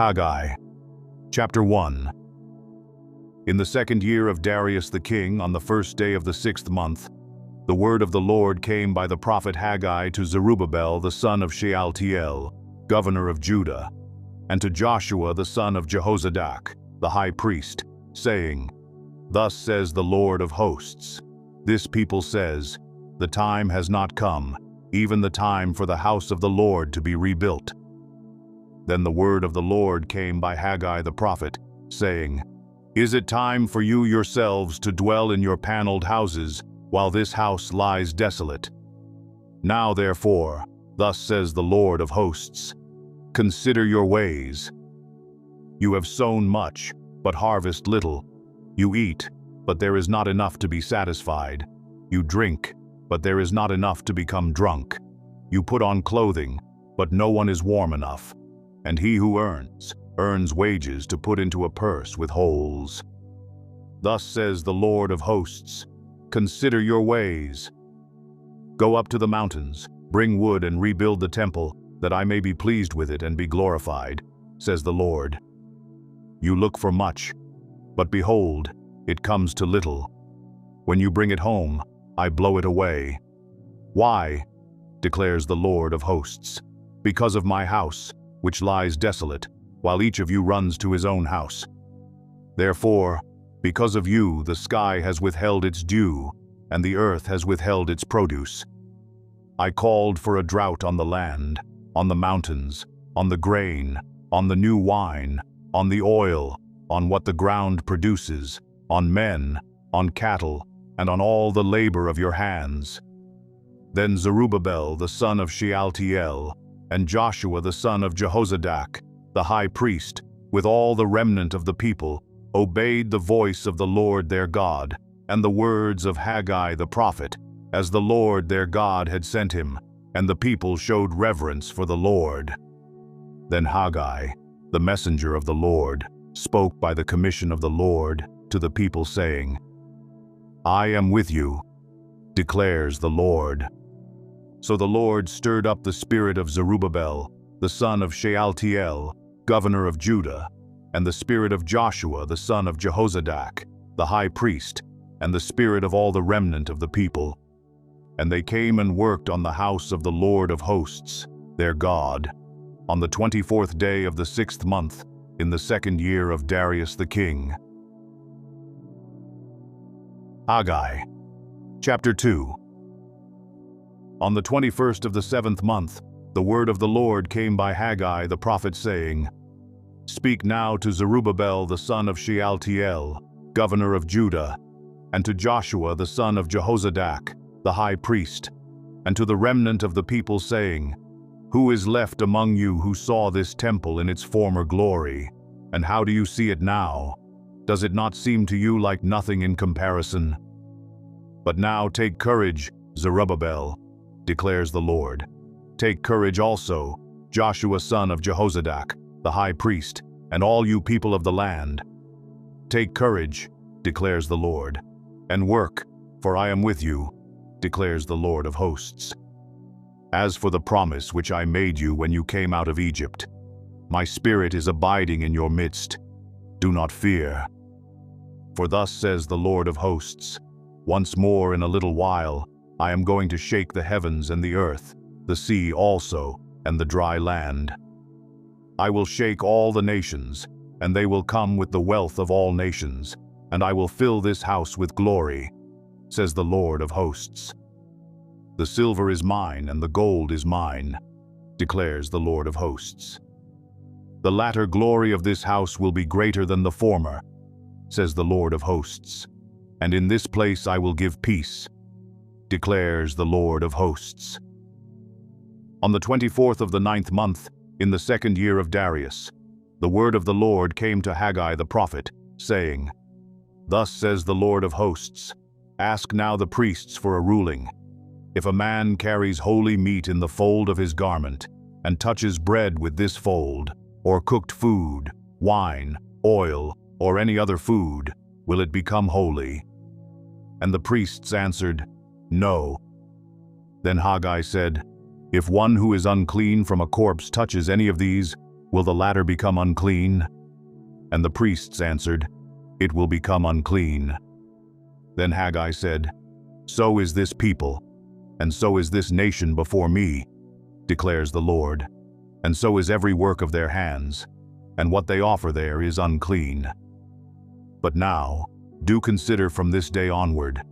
Haggai, chapter 1. In the 2nd year of Darius the king, on the 1st day of the 6th month, the word of the Lord came by the prophet Haggai to Zerubbabel the son of Shealtiel, governor of Judah, and to Joshua the son of Jehozadak, the high priest, saying, Thus says the Lord of hosts, this people says, The time has not come, even the time for the house of the Lord to be rebuilt. Then the word of the Lord came by Haggai the prophet, saying, Is it time for you yourselves to dwell in your paneled houses, while this house lies desolate? Now therefore, thus says the Lord of hosts, consider your ways. You have sown much, but harvest little. You eat, but there is not enough to be satisfied. You drink, but there is not enough to become drunk. You put on clothing, but no one is warm enough. And he who earns wages to put into a purse with holes. Thus says the Lord of hosts, consider your ways. Go up to the mountains, bring wood and rebuild the temple, that I may be pleased with it and be glorified, says the Lord. You look for much, but behold, it comes to little. When you bring it home, I blow it away. Why? Declares the Lord of hosts. Because of my house, which lies desolate, while each of you runs to his own house. Therefore, because of you, the sky has withheld its dew, and the earth has withheld its produce. I called for a drought on the land, on the mountains, on the grain, on the new wine, on the oil, on what the ground produces, on men, on cattle, and on all the labor of your hands. Then Zerubbabel the son of Shealtiel, and Joshua the son of Jehozadak, the high priest, with all the remnant of the people, obeyed the voice of the Lord their God, and the words of Haggai the prophet, as the Lord their God had sent him, and the people showed reverence for the Lord. Then Haggai, the messenger of the Lord, spoke by the commission of the Lord to the people, saying, I am with you, declares the Lord. So the Lord stirred up the spirit of Zerubbabel, the son of Shealtiel, governor of Judah, and the spirit of Joshua the son of Jehozadak, the high priest, and the spirit of all the remnant of the people. And they came and worked on the house of the Lord of hosts, their God, on the 24th day of the 6th month, in the 2nd year of Darius the king. Haggai, chapter 2. On the 21st of the 7th month, the word of the Lord came by Haggai the prophet, saying, Speak now to Zerubbabel the son of Shealtiel, governor of Judah, and to Joshua the son of Jehozadak, the high priest, and to the remnant of the people, saying, Who is left among you who saw this temple in its former glory? And how do you see it now? Does it not seem to you like nothing in comparison? But now take courage, Zerubbabel, declares the Lord. Take courage also, Joshua son of Jehozadak, the high priest, and all you people of the land. Take courage, declares the Lord, and work, for I am with you, declares the Lord of hosts. As for the promise which I made you when you came out of Egypt, my spirit is abiding in your midst. Do not fear. For thus says the Lord of hosts, once more in a little while, I am going to shake the heavens and the earth, the sea also, and the dry land. I will shake all the nations, and they will come with the wealth of all nations, and I will fill this house with glory, says the Lord of hosts. The silver is mine and the gold is mine, declares the Lord of hosts. The latter glory of this house will be greater than the former, says the Lord of hosts, and in this place I will give peace, declares the Lord of hosts. On the 24th of the 9th month, in the 2nd year of Darius, the word of the Lord came to Haggai the prophet, saying, Thus says the Lord of hosts, Ask now the priests for a ruling. If a man carries holy meat in the fold of his garment, and touches bread with this fold, or cooked food, wine, oil, or any other food, will it become holy? And the priests answered, No. Then Haggai said, If one who is unclean from a corpse touches any of these, Will the latter become unclean?" And the priests answered, "It will become unclean." Then Haggai said, "So is this people, and so is this nation before me, declares the Lord, and so is every work of their hands, and what they offer there is unclean. But now, do consider from this day onward,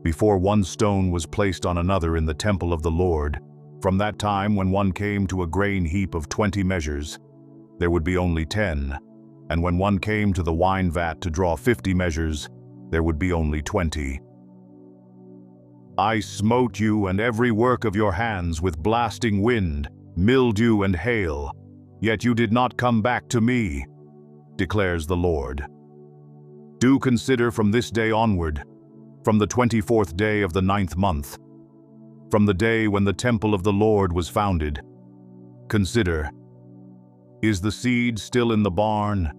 before one stone was placed on another in the temple of the Lord, from that time when one came to a grain heap of 20 measures, there would be only 10, and when one came to the wine vat to draw 50 measures, there would be only 20. I smote you and every work of your hands with blasting wind, mildew and hail, yet you did not come back to me, declares the Lord. Do consider from this day onward, from the 24th day of the 9th month, from the day when the temple of the Lord was founded. Consider, is the seed still in the barn,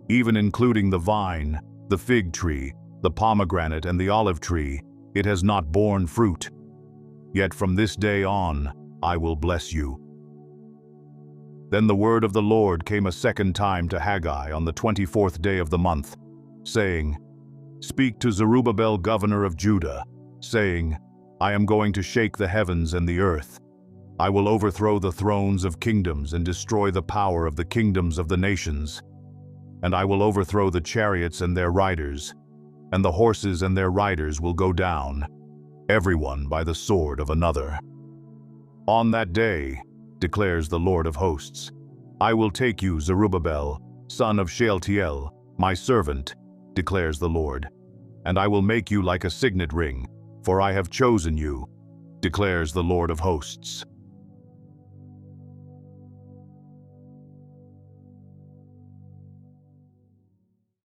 even including the vine, the fig tree, the pomegranate and the olive tree? It has not borne fruit. Yet from this day on, I will bless you. Then the word of the Lord came a second time to Haggai on the 24th day of the month, saying, Speak to Zerubbabel, governor of Judah, saying, I am going to shake the heavens and the earth. I will overthrow the thrones of kingdoms and destroy the power of the kingdoms of the nations. And I will overthrow the chariots and their riders, and the horses and their riders will go down, everyone by the sword of another. On that day, declares the Lord of hosts, I will take you, Zerubbabel, son of Shealtiel, my servant, declares the Lord, and I will make you like a signet ring, for I have chosen you, declares the Lord of hosts.